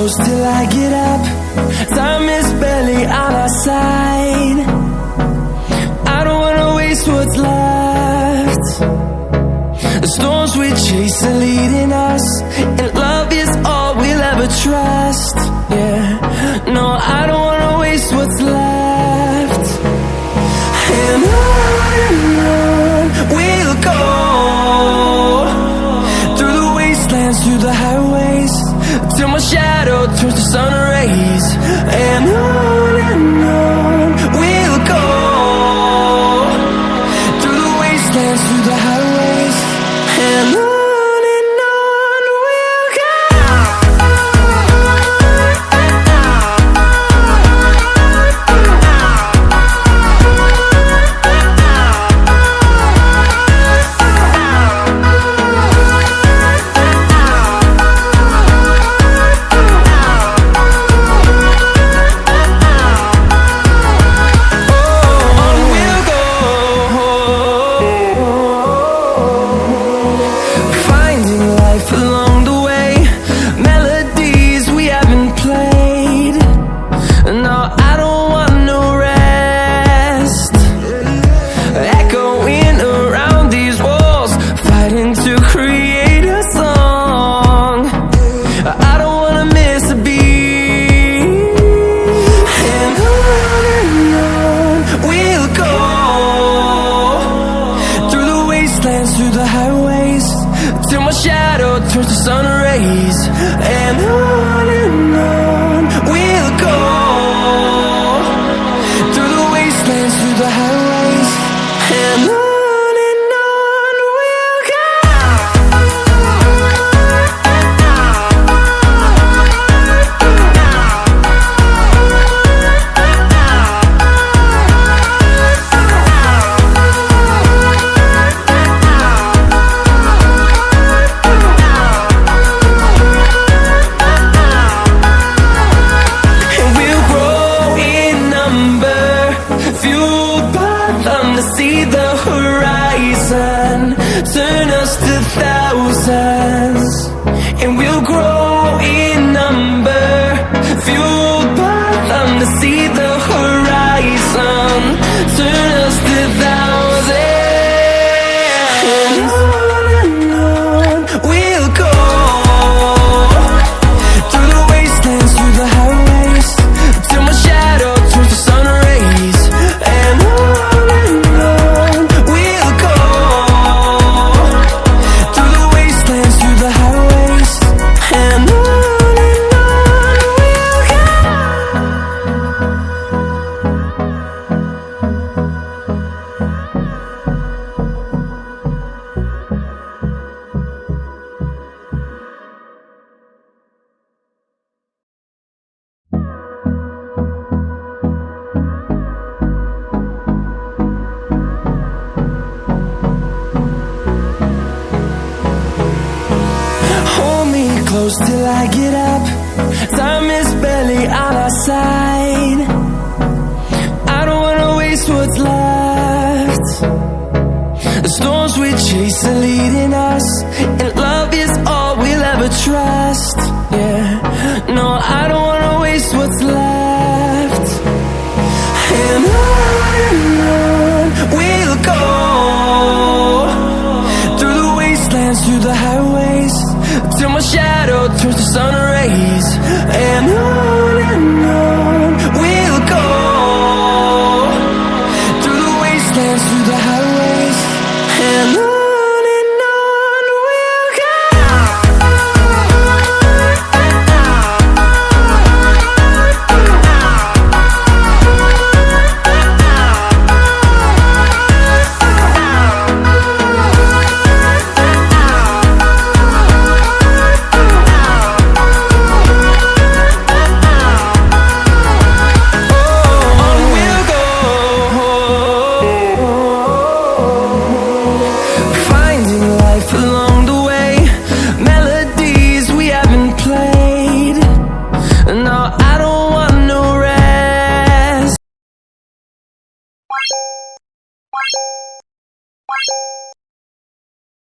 close till I get up. Time is barely on our side. I don't wanna waste what's left. The storms we chase are leading us, and love is all we'll ever trust. Yeah, no, I don't wanna waste what's left. And on we'll go, through the wastelands, through the highways, till my shadow turns to sun rays. And on we'll go, through the wastelands, through the highways, and on we'll go. Through the highways, till my shadow turns to sun rays. And on we'll go, through the wastelands, through the highways, and on we'll go. See the horizon, turn us to thousands, and we'll grow in number, fueled by them. To see the horizon, turn us to thousands, and on we'll go, through the wastelands, through the highways, till my shadow turns to sun rays. And close till I get up. Time is barely on our side. I don't wanna waste what's left. The storms we chase are leading us, and love is all we'll ever trust. Yeah, no, I don't wanna waste what's left. And on we'll go, through the wastelands, through the highways, till my shadow turns to sun rays. And on we'll go, through the wastelands, through the highways, and on we'll go. No, I don't want no rest.